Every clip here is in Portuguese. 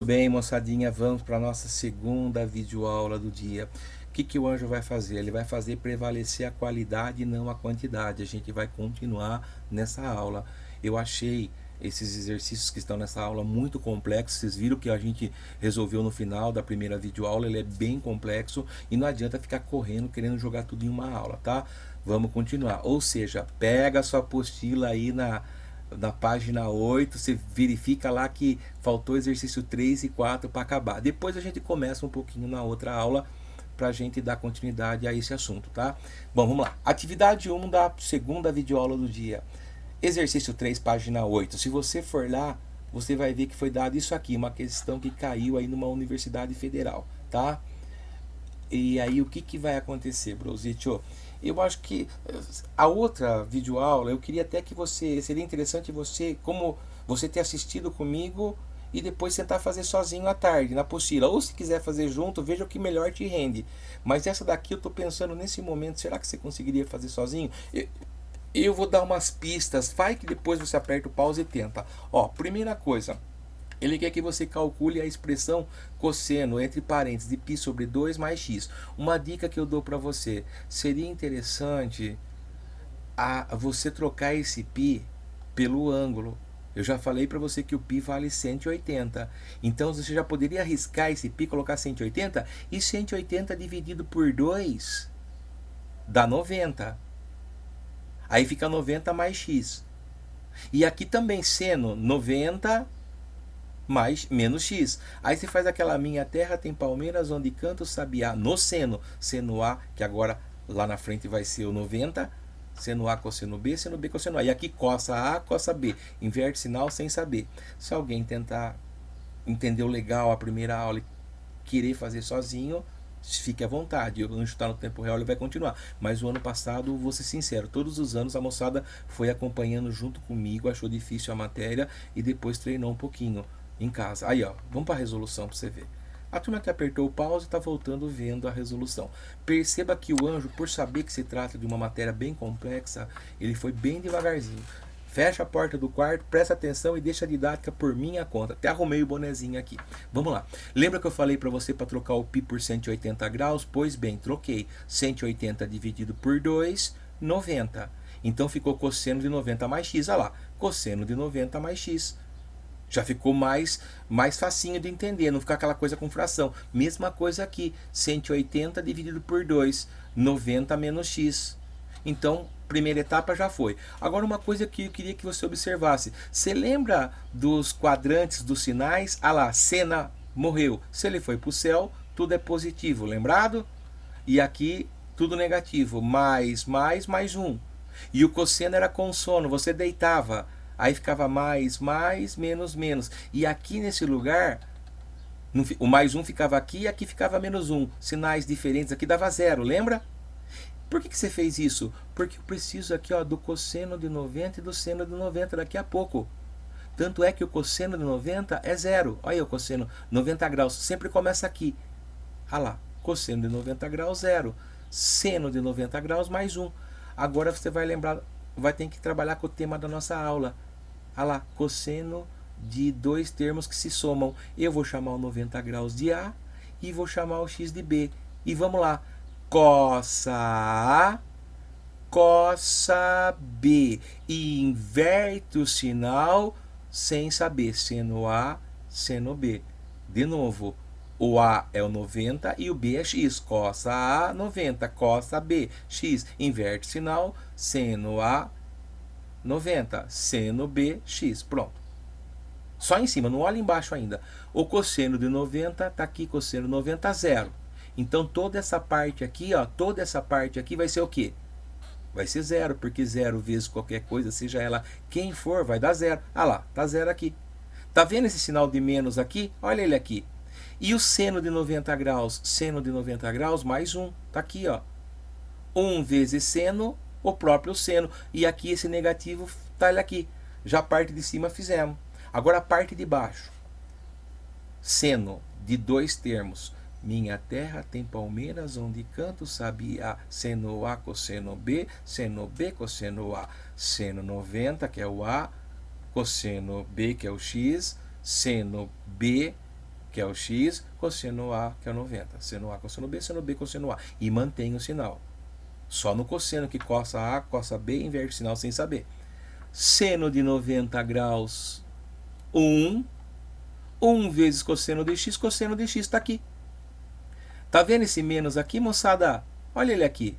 Bem, moçadinha, vamos para a nossa segunda videoaula do dia. O que o anjo vai fazer? Ele vai fazer prevalecer a qualidade e não a quantidade. A gente vai continuar nessa aula. Eu achei esses exercícios que estão nessa aula muito complexos. Vocês viram que a gente resolveu no final da primeira videoaula. Ele é bem complexo e não adianta ficar correndo querendo jogar tudo em uma aula, tá? Vamos continuar. Ou seja, pega a sua apostila aí na página 8, você verifica lá que faltou exercício 3 e 4 para acabar. Depois a gente começa um pouquinho na outra aula para a gente dar continuidade a esse assunto, tá? Bom, vamos lá. Atividade 1 da segunda videoaula do dia. Exercício 3, página 8. Se você for lá, você vai ver que foi dado isso aqui, uma questão que caiu aí numa universidade federal, tá? E aí o que vai acontecer, Brositio? Eu acho que a outra videoaula, eu queria até que você, seria interessante você, como você ter assistido comigo e depois tentar fazer sozinho à tarde, na apostila. Ou se quiser fazer junto, veja o que melhor te rende. Mas essa daqui eu estou pensando nesse momento, será que você conseguiria fazer sozinho? Eu vou dar umas pistas, vai que depois você aperta o pause e tenta. Ó, primeira coisa, ele quer que você calcule a expressão cosseno entre parênteses de π sobre 2 mais x. Uma dica que eu dou para você, seria interessante você trocar esse π pelo ângulo. Eu já falei para você que o π vale 180. Então você já poderia arriscar esse π, colocar 180, e 180 dividido por 2 dá 90. Aí fica 90 mais x. E aqui também seno 90 mais menos x. Aí você faz aquela minha terra tem palmeiras onde canta o sabiá no seno. Seno A, que agora lá na frente vai ser o 90. Seno A, cosseno B, seno B, cosseno A. E aqui cossa A, cossa B. Inverte sinal sem saber. Se alguém tentar entender legal a primeira aula e querer fazer sozinho, fique à vontade. O anjo está no tempo real, ele vai continuar. Mas o ano passado, vou ser sincero, todos os anos a moçada foi acompanhando junto comigo, achou difícil a matéria e depois treinou um pouquinho em casa. Aí, ó, vamos para a resolução para você ver. A turma que apertou o pause está voltando vendo a resolução. Perceba que o anjo, por saber que se trata de uma matéria bem complexa, ele foi bem devagarzinho. Fecha a porta do quarto, presta atenção e deixa a didática por minha conta. Até arrumei o bonezinho aqui. Vamos lá. Lembra que eu falei para você para trocar o π por 180 graus? Pois bem, troquei. 180 dividido por 2, 90. Então ficou cosseno de 90 mais x. Olha lá, cosseno de 90 mais x. Já ficou mais facinho de entender, não ficar aquela coisa com fração. Mesma coisa aqui, 180 dividido por 2, 90 menos x. Então, primeira etapa já foi. Agora, uma coisa que eu queria que você observasse. Você lembra dos quadrantes dos sinais? Ah lá, Senna morreu. Se ele foi para o céu, tudo é positivo, lembrado? E aqui, tudo negativo. Mais 1. E o cosseno era com sono, você deitava. Aí ficava mais, menos. E aqui nesse lugar, o mais 1 ficava aqui e aqui ficava menos 1. Sinais diferentes, aqui dava 0, lembra? Por que você fez isso? Porque eu preciso aqui, ó, do cosseno de 90 e do seno de 90 daqui a pouco. Tanto é que o cosseno de 90 é 0. Olha aí o cosseno, 90 graus, sempre começa aqui. Ah lá, cosseno de 90 graus, 0. Seno de 90 graus, mais 1. Agora você vai lembrar, vai ter que trabalhar com o tema da nossa aula. Ah lá, cosseno de dois termos que se somam. Eu vou chamar o 90 graus de A e vou chamar o x de B. E vamos lá. Cossa A, cossa B. E inverte o sinal sem saber. Seno A, seno B. De novo, o A é o 90 e o B é x. Cossa A, 90. Cossa B, x. Inverte o sinal. Seno A, 90. Seno B, x. Pronto. Só em cima, não olha embaixo ainda. O cosseno de 90 está aqui, cosseno 90, 0. Então toda essa parte aqui, ó, toda essa parte aqui vai ser o quê? Vai ser 0, porque 0 vezes qualquer coisa, seja ela quem for, vai dar 0. Ah lá, tá 0 aqui. Tá vendo esse sinal de menos aqui? Olha ele aqui. E o seno de 90 graus? Seno de 90 graus mais 1. Tá aqui, ó. 1 vezes seno, o próprio seno. E aqui esse negativo tá ele aqui. Já a parte de cima fizemos. Agora a parte de baixo. Seno de dois termos. Minha terra tem palmeiras onde canto sabiá. Seno A, cosseno B, seno B, cosseno A. Seno 90, que é o A, cosseno B, que é o X, seno B, que é o x, cosseno A, que é o 90. Seno A, cosseno B, cosseno A. E mantém o sinal. Só no cosseno que coça A, coça B, inverte o sinal sem saber. Seno de 90 graus, 1. 1 vezes cosseno de x está aqui. Tá vendo esse menos aqui, moçada? Olha ele aqui.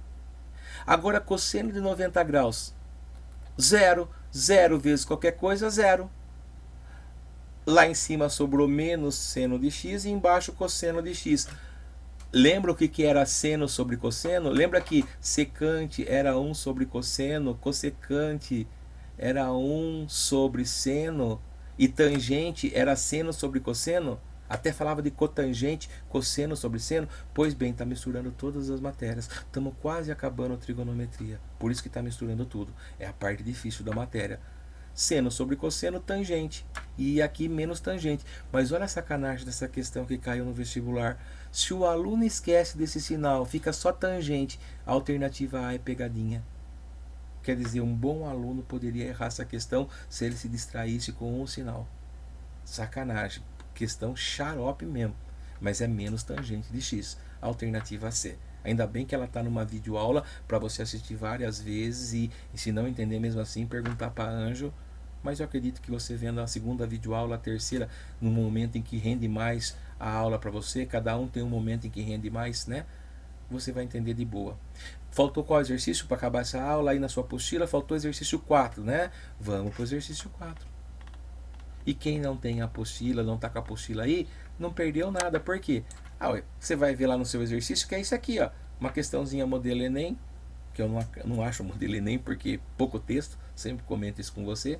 Agora, cosseno de 90 graus, 0. 0 vezes qualquer coisa, 0. Lá em cima sobrou menos seno de x e embaixo cosseno de x. Lembra o que era seno sobre cosseno? Lembra que secante era 1 sobre cosseno, cossecante era 1 sobre seno e tangente era seno sobre cosseno? Até falava de cotangente, cosseno sobre seno. Pois bem, está misturando todas as matérias. Estamos quase acabando a trigonometria. Por isso que está misturando tudo. É a parte difícil da matéria. Seno sobre cosseno, tangente. E aqui menos tangente. Mas olha a sacanagem dessa questão que caiu no vestibular. Se o aluno esquece desse sinal, fica só tangente, a alternativa A é pegadinha. Quer dizer, um bom aluno poderia errar essa questão se ele se distraísse com um sinal. Sacanagem. Questão xarope mesmo. Mas é menos tangente de x. Alternativa C. Ainda bem que ela está numa videoaula para você assistir várias vezes e se não entender mesmo assim, perguntar para Anjo. Mas eu acredito que você vendo a segunda videoaula, a terceira, no momento em que rende mais a aula para você, cada um tem um momento em que rende mais, né? Você vai entender de boa. Faltou qual exercício para acabar essa aula aí na sua apostila? Faltou exercício 4, né? Vamos para o exercício 4. E quem não tem a apostila, não está com a apostila aí, não perdeu nada. Por quê? Você vai ver lá no seu exercício que é isso aqui, ó. Uma questãozinha modelo Enem, que eu não acho modelo Enem porque pouco texto, sempre comento isso com você.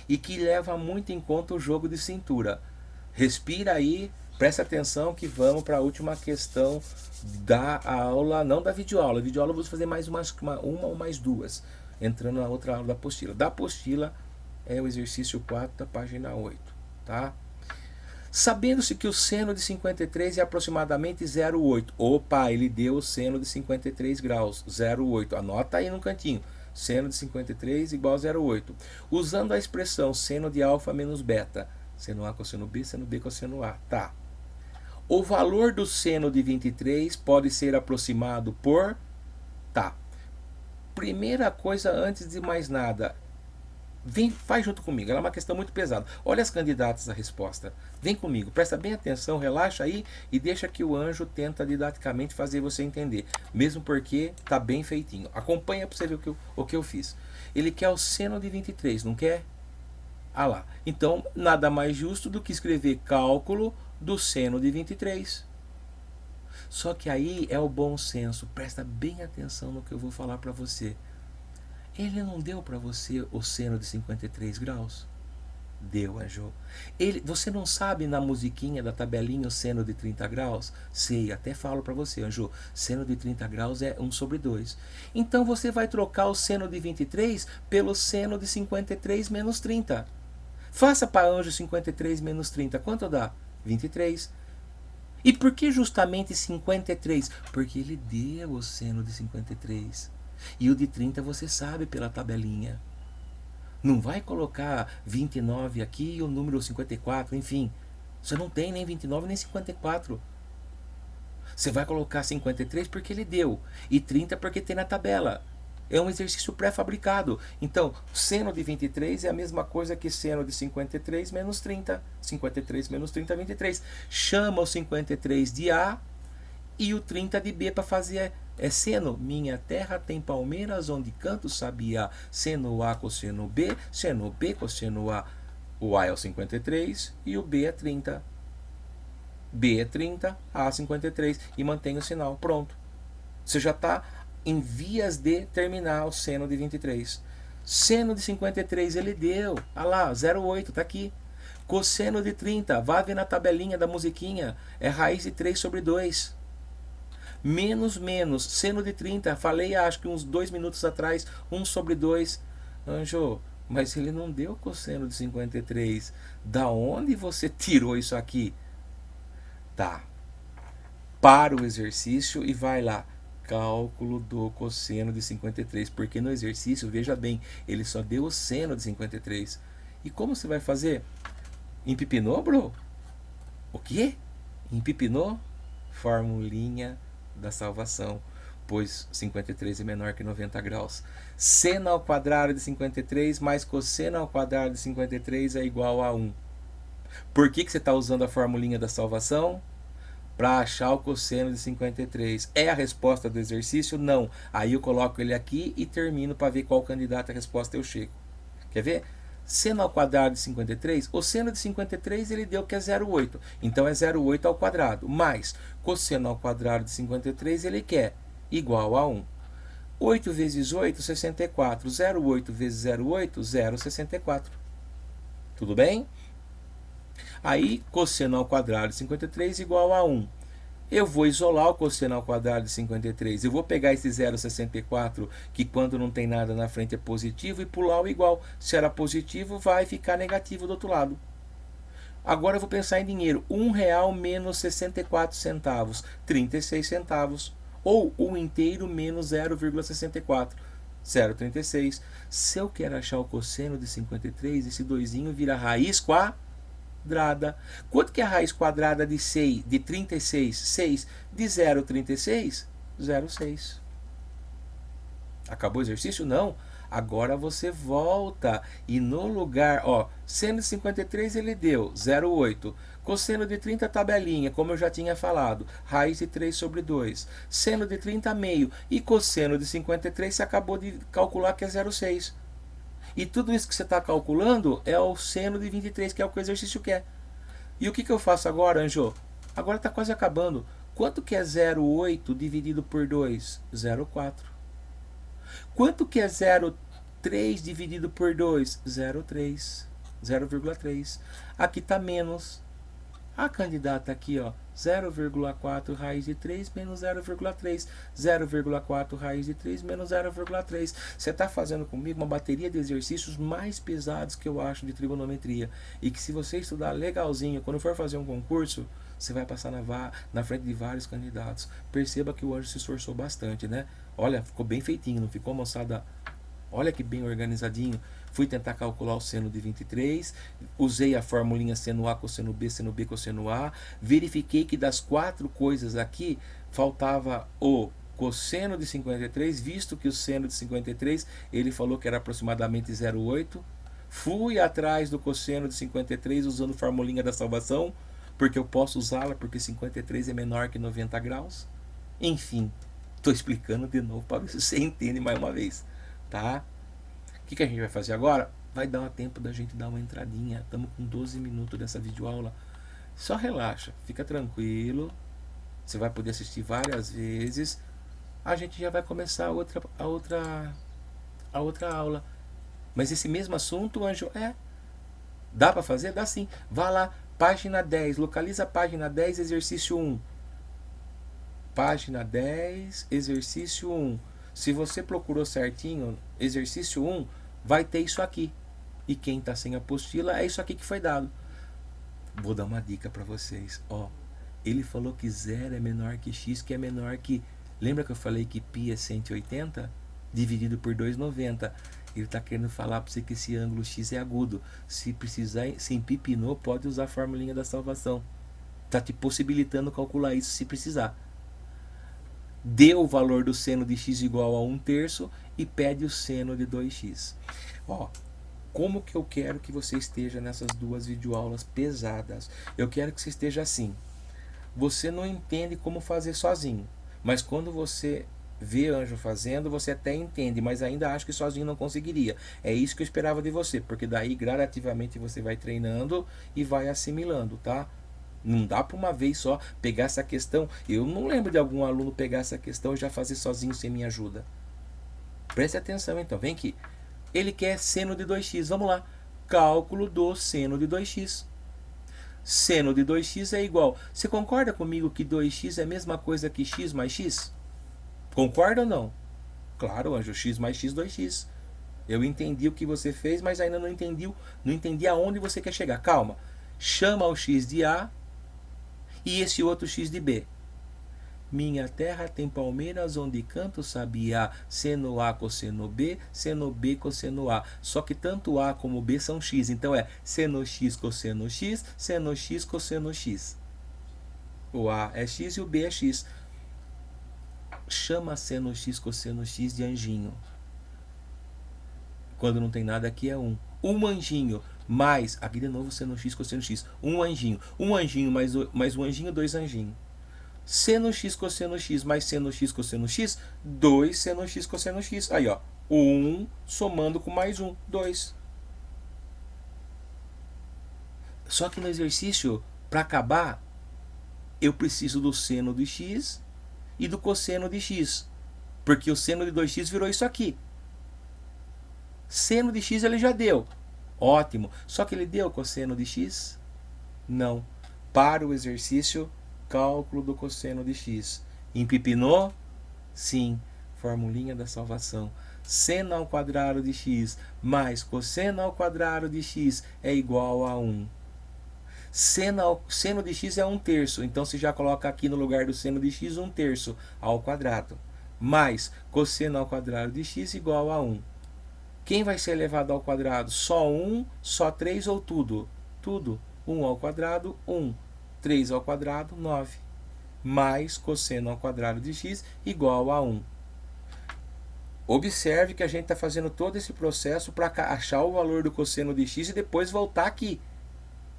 E que leva muito em conta o jogo de cintura. Respira aí, presta atenção que vamos para a última questão da aula, não da videoaula. A videoaula eu vou fazer mais uma ou mais duas, entrando na outra aula da apostila. Da apostila é o exercício 4 da página 8, tá? Sabendo-se que o seno de 53 é aproximadamente 0,8. Opa, ele deu o seno de 53 graus, 0,8. Anota aí no cantinho. Seno de 53 igual a 0,8. Usando a expressão seno de alfa menos beta. Seno A cosseno B cosseno A. Tá. O valor do seno de 23 pode ser aproximado por... Tá. Primeira coisa, antes de mais nada... faz junto comigo, ela é uma questão muito pesada. Olha as candidatas à resposta. Vem comigo, presta bem atenção, relaxa aí e deixa que o Anjo tenta didaticamente fazer você entender. Mesmo porque tá bem feitinho. Acompanha para você ver o que eu fiz. Ele quer o seno de 23, não quer? Ah lá. Então, nada mais justo do que escrever cálculo do seno de 23. Só que aí é o bom senso. Presta bem atenção no que eu vou falar para você. Ele não deu para você o seno de 53 graus? Deu, Anjo. Você não sabe na musiquinha da tabelinha o seno de 30 graus? Sei, até falo para você, Anjo. Seno de 30 graus é 1 sobre 2. Então você vai trocar o seno de 23 pelo seno de 53 menos 30. Faça para Anjo 53 menos 30. Quanto dá? 23. E por que justamente 53? Porque ele deu o seno de 53. E o de 30 você sabe pela tabelinha. Não vai colocar 29 aqui e o número 54, enfim. Você não tem nem 29 nem 54. Você vai colocar 53 porque ele deu. E 30 porque tem na tabela. É um exercício pré-fabricado. Então, seno de 23 é a mesma coisa que seno de 53 menos 30. 53 menos 30 é 23. Chama o 53 de A e o 30 de B para fazer... É seno, minha terra tem palmeiras onde canto sabia. Seno A cosseno B cosseno A. O A é o 53 e o B é 30. B é 30, A 53 e mantém o sinal. Pronto. Você já está em vias de terminar o seno de 23. Seno de 53 ele deu. Ah lá, 0,8, tá aqui. Cosseno de 30, vá ver na tabelinha da musiquinha. É raiz de 3 sobre 2. Menos, seno de 30, falei acho que uns 2 minutos atrás, 1 sobre 2. Anjo, mas ele não deu cosseno de 53. Da onde você tirou isso aqui? Tá. Para o exercício e vai lá. Cálculo do cosseno de 53. Porque no exercício, veja bem, ele só deu o seno de 53. E como você vai fazer? Empipinou, bro? O quê? Empipinou? Formulinha da salvação, pois 53 é menor que 90 graus. Seno ao quadrado de 53 mais cosseno ao quadrado de 53 é igual a 1. Por que você está usando a formulinha da salvação? Para achar o cosseno de 53. É a resposta do exercício? Não. Aí eu coloco ele aqui e termino para ver qual candidato a resposta eu chego. Quer ver? Seno ao quadrado de 53, o seno de 53 ele deu que é 0,8. Então é 0,8 ao quadrado. Mais cosseno ao quadrado de 53 ele quer igual a 1. 8 vezes 8, 64. 0,8 vezes 0,8, 0,64. Tudo bem? Aí, cosseno ao quadrado de 53 igual a 1. Eu vou isolar o cosseno ao quadrado de 53. Eu vou pegar esse 0,64, que quando não tem nada na frente é positivo, e pular o igual. Se era positivo, vai ficar negativo do outro lado. Agora eu vou pensar em dinheiro. R$1 menos 64 centavos, 36 centavos. Ou 1 inteiro menos 0,64, 0,36. Se eu quero achar o cosseno de 53, esse doisinho vira raiz quadrada. Quanto que é a raiz quadrada de 6, de 36? 6. De 0,36? 0,6. Acabou o exercício? Não. Agora você volta e no lugar, ó, seno de 53 ele deu 0,8. Cosseno de 30 tabelinha, como eu já tinha falado, raiz de 3 sobre 2. Seno de 30 meio e cosseno de 53 você acabou de calcular que é 0,6. E tudo isso que você está calculando é o seno de 23, que é o que o exercício quer. E o que eu faço agora, Anjo? Agora está quase acabando. Quanto que é 0,8 dividido por 2? 0,4. Quanto que é 0,3 dividido por 2? 0,3. 0,3. Aqui está menos. A candidata aqui, ó, 0,4 raiz de 3 menos 0,3. 0,4 raiz de 3 menos 0,3. Você está fazendo comigo uma bateria de exercícios mais pesados que eu acho de trigonometria. E que se você estudar legalzinho, quando for fazer um concurso, você vai passar na frente de vários candidatos. Perceba que o Anjo se esforçou bastante, né? Olha, ficou bem feitinho, não ficou, moçada? Olha que bem organizadinho. Fui tentar calcular o seno de 23, usei a formulinha seno A, cosseno B, cosseno A, verifiquei que das 4 coisas aqui, faltava o cosseno de 53, visto que o seno de 53, ele falou que era aproximadamente 0,8. Fui atrás do cosseno de 53 usando a formulinha da salvação, porque eu posso usá-la, porque 53 é menor que 90 graus. Enfim, estou explicando de novo para ver se você entende mais uma vez, tá? O que a gente vai fazer agora? Vai dar tempo da gente dar uma entradinha. Estamos com 12 minutos dessa videoaula. Só relaxa, fica tranquilo. Você vai poder assistir várias vezes. A gente já vai começar a outra aula. Mas esse mesmo assunto, Anjo, dá para fazer? Dá sim. Vá lá, página 10. Localiza a página 10, exercício 1. Página 10, exercício 1. Se você procurou certinho, exercício 1, vai ter isso aqui. E quem está sem apostila, é isso aqui que foi dado. Vou dar uma dica para vocês. Ó, ele falou que 0 é menor que x, que é menor que... Lembra que eu falei que π é 180? Dividido por 2,90. Ele está querendo falar para você que esse ângulo x é agudo. Se precisar, se empipinou, pode usar a formulinha da salvação. Está te possibilitando calcular isso se precisar. Dê o valor do seno de x igual a 1/3 e pede o seno de 2x. Ó, como que eu quero que você esteja nessas duas videoaulas pesadas? Eu quero que você esteja assim. Você não entende como fazer sozinho, mas quando você vê Anjo fazendo, você até entende, mas ainda acha que sozinho não conseguiria. É isso que eu esperava de você, porque daí gradativamente você vai treinando e vai assimilando, tá? Não dá para uma vez só pegar essa questão. Eu não lembro de algum aluno pegar essa questão e já fazer sozinho sem minha ajuda. Preste atenção então, vem aqui. Ele quer seno de 2x, vamos lá. Cálculo do seno de 2x. Seno de 2x é igual. Você concorda comigo que 2x é a mesma coisa que x mais x? Concorda ou não? Claro, Anjo, x mais x, 2x. Eu entendi o que você fez, mas ainda não entendi aonde você quer chegar. Calma. Chama o x de A e esse outro x de B. Minha terra tem palmeiras onde canto sabiá, seno A cosseno B cosseno A. Só que tanto A como B são x, então é seno x cosseno x, seno x cosseno x. O A é x e o B é x. Chama seno x, cosseno x de anjinho. Quando não tem nada aqui é 1. Um anjinho mais, aqui de novo seno x, cosseno x. Um anjinho mais um anjinho, 2 anjinhos. Seno x, cosseno x mais seno x, cosseno x, 2 seno x, cosseno x. Aí, ó, 1 somando com mais 1, 2. Só que no exercício, para acabar, eu preciso do seno de x e do cosseno de x. Porque o seno de 2x virou isso aqui. Seno de x ele já deu. Ótimo. Só que ele deu cosseno de x? Não. Para o exercício, cálculo do cosseno de x. Empipinou? Sim. Formulinha da salvação. Seno ao quadrado de x mais cosseno ao quadrado de x é igual a 1. Seno de x é 1/3. Então você já coloca aqui no lugar do seno de x 1/3 ao quadrado. Mais cosseno ao quadrado de x igual a 1. Quem vai ser elevado ao quadrado? Só 1, só 3 ou tudo? Tudo. 1 ao quadrado, 1. 3 ao quadrado, 9. Mais cosseno ao quadrado de x igual a 1. Observe que a gente está fazendo todo esse processo para achar o valor do cosseno de x e depois voltar aqui.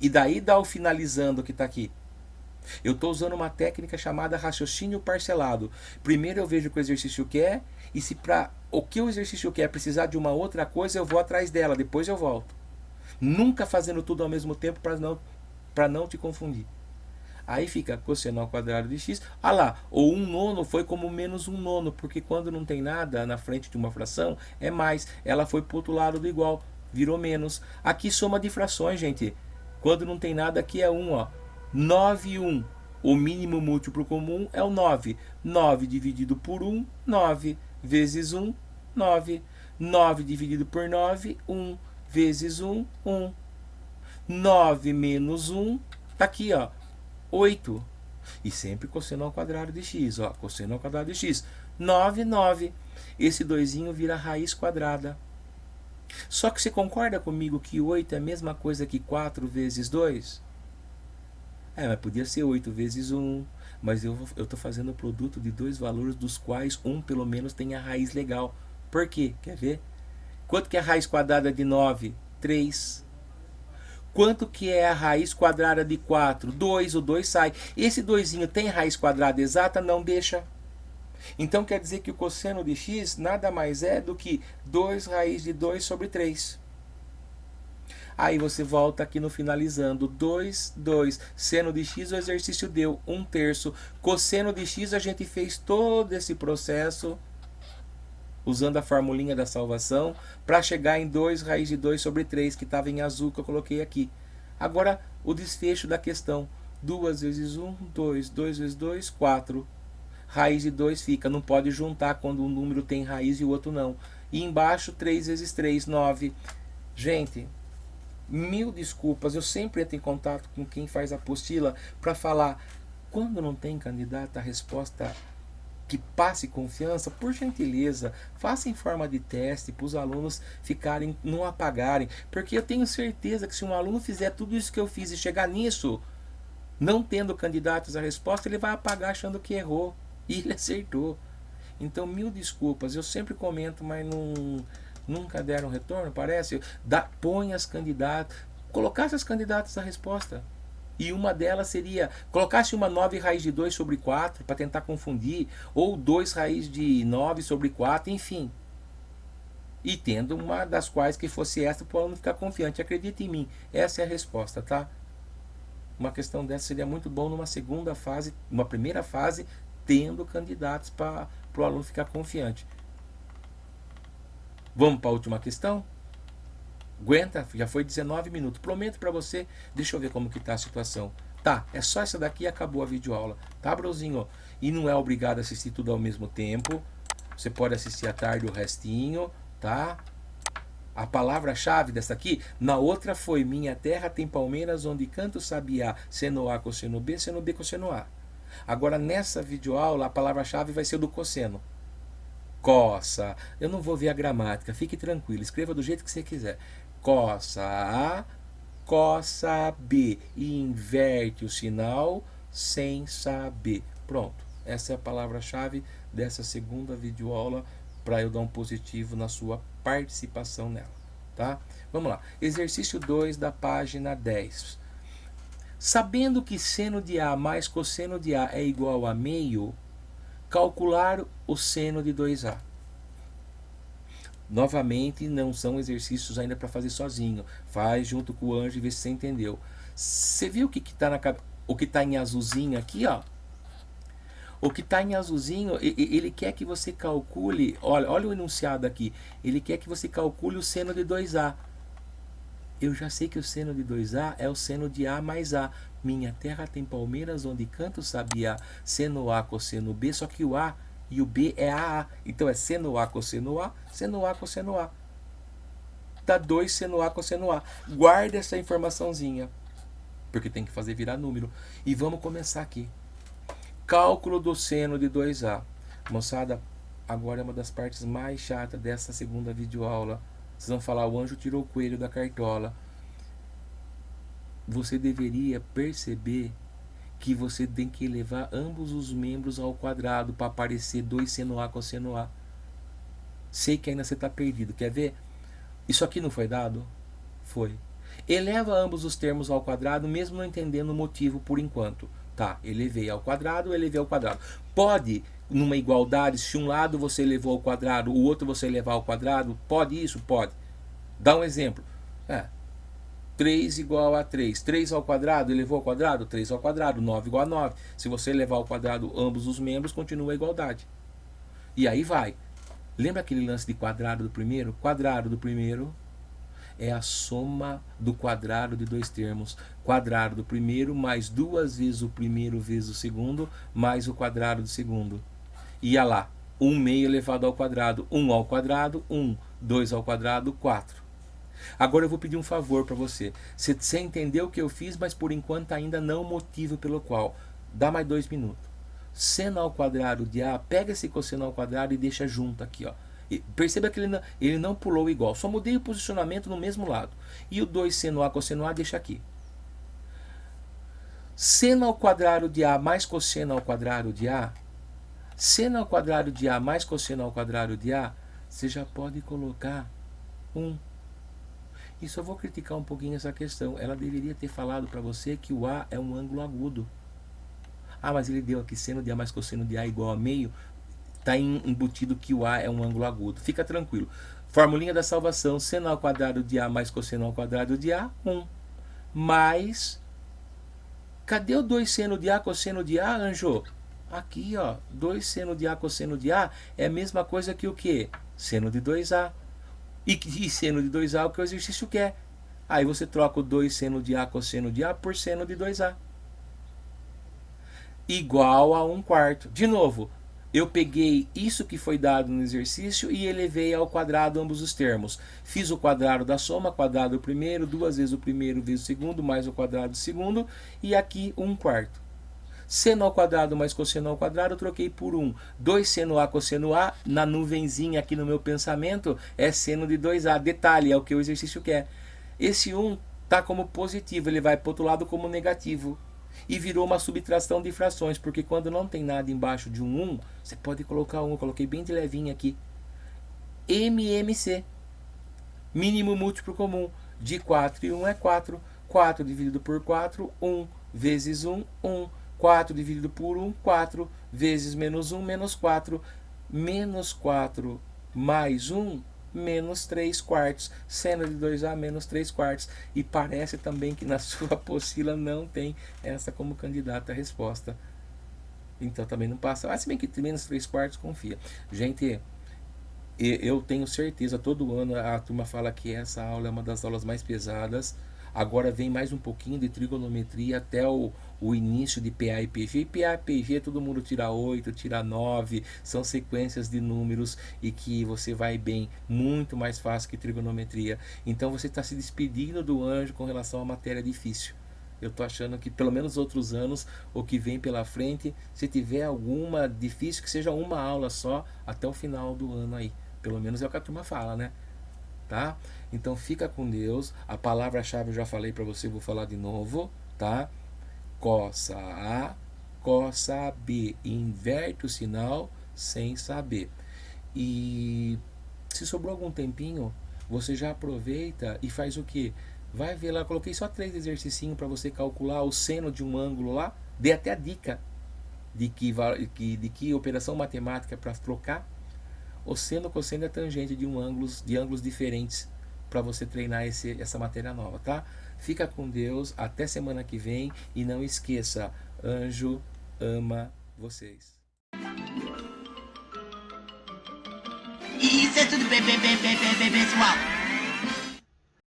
E daí dá o finalizando que está aqui. Eu estou usando uma técnica chamada raciocínio parcelado. Primeiro eu vejo o que o exercício quer, e se para o que o exercício quer precisar de uma outra coisa, eu vou atrás dela, depois eu volto. Nunca fazendo tudo ao mesmo tempo para não te confundir. Aí fica cosseno ao quadrado de x. Ah lá, o 1/9 foi como menos 1/9, porque quando não tem nada na frente de uma fração, é mais. Ela foi para o outro lado do igual, virou menos. Aqui soma de frações, gente. Quando não tem nada, aqui é 1, ó. 9 e 1. O mínimo múltiplo comum é o 9. 9 dividido por 1, 9. Vezes 1, 9. 9 dividido por 9, 1. Vezes 1, 1. 9 menos 1, tá aqui, ó. 8. E sempre cosseno ao quadrado de x, ó. Cosseno ao quadrado de x. 9, 9. Esse 2 vira raiz quadrada. Só que você concorda comigo que 8 é a mesma coisa que 4 vezes 2? Mas podia ser 8 vezes 1. Mas eu estou fazendo o produto de dois valores, dos quais um pelo menos tem a raiz legal. Por quê? Quer ver? Quanto que é a raiz quadrada de 9? 3. Quanto que é a raiz quadrada de 4? 2. O 2 sai. Esse 2 tem raiz quadrada exata? Não deixa. Então quer dizer que o cosseno de x nada mais é do que 2 raiz de 2 sobre 3. Aí você volta aqui no finalizando. 2, 2. Seno de x o exercício deu 1/3. Cosseno de x a gente fez todo esse processo usando a formulinha da salvação para chegar em 2 raiz de 2 sobre 3, que estava em azul, que eu coloquei aqui. Agora o desfecho da questão. 2 vezes 1, 2. 2 vezes 2, 4. Raiz de 2 fica, não pode juntar quando um número tem raiz e o outro não. E embaixo 3 vezes 3, 9. Gente, mil desculpas, eu sempre entro em contato com quem faz a apostila para falar, quando não tem candidato a resposta que passe confiança, por gentileza, faça em forma de teste para os alunos ficarem, não apagarem, porque eu tenho certeza que se um aluno fizer tudo isso que eu fiz e chegar nisso, não tendo candidatos a resposta, ele vai apagar achando que errou. E ele acertou. Então, mil desculpas. Eu sempre comento, mas nunca deram retorno, parece. Põe as candidatas. Colocasse as candidatas a resposta. E uma delas seria, colocasse uma 9 raiz de 2 sobre 4, para tentar confundir. Ou 2 raiz de 9 sobre 4, enfim. E tendo uma das quais que fosse essa, para o aluno ficar confiante. Acredite em mim, essa é a resposta, tá? Uma questão dessa seria muito bom numa segunda fase, uma primeira fase, tendo candidatos para o aluno ficar confiante. Vamos para a última questão? Aguenta, já foi 19 minutos. Prometo para você, deixa eu ver como que está a situação. Tá, é só essa daqui e acabou a videoaula. Tá, brozinho? E não é obrigado a assistir tudo ao mesmo tempo. Você pode assistir à tarde o restinho, tá? A palavra-chave dessa aqui, na outra foi: minha terra tem palmeiras onde canta o sabiá, seno A, cosseno B, cosseno A. Agora nessa videoaula a palavra-chave vai ser do cosseno. Coça. Eu não vou ver a gramática, fique tranquilo, escreva do jeito que você quiser. Coça A, coça B. E inverte o sinal sem saber. Pronto, essa é a palavra-chave dessa segunda videoaula para eu dar um positivo na sua participação nela, tá? Vamos lá, exercício 2 da página 10. Sabendo que seno de A mais cosseno de A é igual a meio, calcular o seno de 2A. Novamente, não são exercícios ainda para fazer sozinho. Faz junto com o anjo e vê se você entendeu. Você viu o que está o que está em azulzinho aqui, ó? O que está em azulzinho, ele quer que você calcule, olha o enunciado aqui, ele quer que você calcule o seno de 2A. Eu já sei que o seno de 2A é o seno de A mais A. Minha terra tem palmeiras onde canto sabia seno A cosseno B, só que o A e o B é AA. Então é seno A cosseno A, seno A cosseno A. Dá 2 seno A cosseno A. Guarda essa informaçãozinha, porque tem que fazer virar número. E vamos começar aqui. Cálculo do seno de 2A. Moçada, agora é uma das partes mais chatas dessa segunda videoaula. Vocês vão falar, o anjo tirou o coelho da cartola. Você deveria perceber que você tem que levar ambos os membros ao quadrado para aparecer 2 seno A cosseno A. Sei que ainda você está perdido. Quer ver? Isso aqui não foi dado? Foi. Eleva ambos os termos ao quadrado, mesmo não entendendo o motivo por enquanto. Tá, elevei ao quadrado, elevei ao quadrado. Pode, numa igualdade, se um lado você elevou ao quadrado, o outro você elevar ao quadrado? Pode isso? Pode. Dá um exemplo. 3 igual a 3. 3 ao quadrado, elevou ao quadrado? 3 ao quadrado. 9 igual a 9. Se você elevar ao quadrado ambos os membros, continua a igualdade. E aí vai. Lembra aquele lance de quadrado do primeiro? Quadrado do primeiro é a soma do quadrado de dois termos. Quadrado do primeiro mais 2 vezes o primeiro vezes o segundo, mais o quadrado do segundo. Ia lá, 1 meio elevado ao quadrado, 1 ao quadrado, 1, 2 ao quadrado, 4. Agora eu vou pedir um favor para você. Você entendeu o que eu fiz, mas por enquanto ainda não o motivo pelo qual. Dá mais 2 minutos. Seno ao quadrado de A, pega esse cosseno ao quadrado e deixa junto aqui, ó. E perceba que ele não pulou igual, só mudei o posicionamento no mesmo lado. E o 2 seno A cosseno A deixa aqui. Seno ao quadrado de A mais cosseno ao quadrado de A, seno ao quadrado de A mais cosseno ao quadrado de A, você já pode colocar 1. E só vou criticar um pouquinho essa questão. Ela deveria ter falado para você que o A é um ângulo agudo. Ah, mas ele deu aqui seno de A mais cosseno de A igual a meio. Está embutido que o A é um ângulo agudo. Fica tranquilo. Formulinha da salvação. Seno ao quadrado de A mais cosseno ao quadrado de A, 1. Mais... Cadê o 2 seno de A cosseno de A, anjo? Aqui, ó. 2 seno de A cosseno de A é a mesma coisa que o quê? Seno de 2A. E seno de 2A é o que o exercício quer. Aí você troca o 2 seno de A cosseno de A por seno de 2A. Igual a 1/4. De novo, eu peguei isso que foi dado no exercício e elevei ao quadrado ambos os termos. Fiz o quadrado da soma, quadrado do primeiro, 2 vezes o primeiro vezes o segundo, mais o quadrado do segundo, e aqui 1/4. Seno ao quadrado mais cosseno ao quadrado, eu troquei por 1. 2 seno A cosseno A, na nuvenzinha aqui no meu pensamento, é seno de 2A. Detalhe, é o que o exercício quer. Esse 1 está como positivo, ele vai para o outro lado como negativo. E virou uma subtração de frações, porque quando não tem nada embaixo de um 1, você pode colocar 1. Eu coloquei bem de levinho aqui. MMC. Mínimo múltiplo comum. De 4 e 1 é 4. 4 dividido por 4, 1. Vezes 1, 1. 4 dividido por 1, 4. Vezes menos 1, menos 4. Menos 4 mais 1, menos 3/4. Seno de 2A menos 3/4. E parece também que na sua apostila não tem essa como candidata à resposta. Então também não passa. Se bem que menos 3/4, confia. Gente, eu tenho certeza, todo ano a turma fala que essa aula é uma das aulas mais pesadas. Agora vem mais um pouquinho de trigonometria até o início de PA e PG. E PA e PG todo mundo tira 8, tira 9, são sequências de números e que você vai bem, muito mais fácil que trigonometria. Então você está se despedindo do anjo com relação à matéria difícil. Eu estou achando que pelo menos outros anos, o que vem pela frente, se tiver alguma difícil, que seja uma aula só até o final do ano aí. Pelo menos é o que a turma fala, né? Tá? Então fica com Deus. A palavra-chave eu já falei para você, vou falar de novo, tá? Coça A, coça B. Inverte o sinal sem saber. E se sobrou algum tempinho, você já aproveita e faz o que? Vai ver lá, coloquei só 3 exercícios para você calcular o seno de um ângulo lá. Dei até a dica de que operação matemática para trocar o seno, cosseno e a tangente de ângulos diferentes para você treinar essa matéria nova, tá? Fica com Deus, até semana que vem e não esqueça, anjo ama vocês. Isso é tudo bem, pessoal.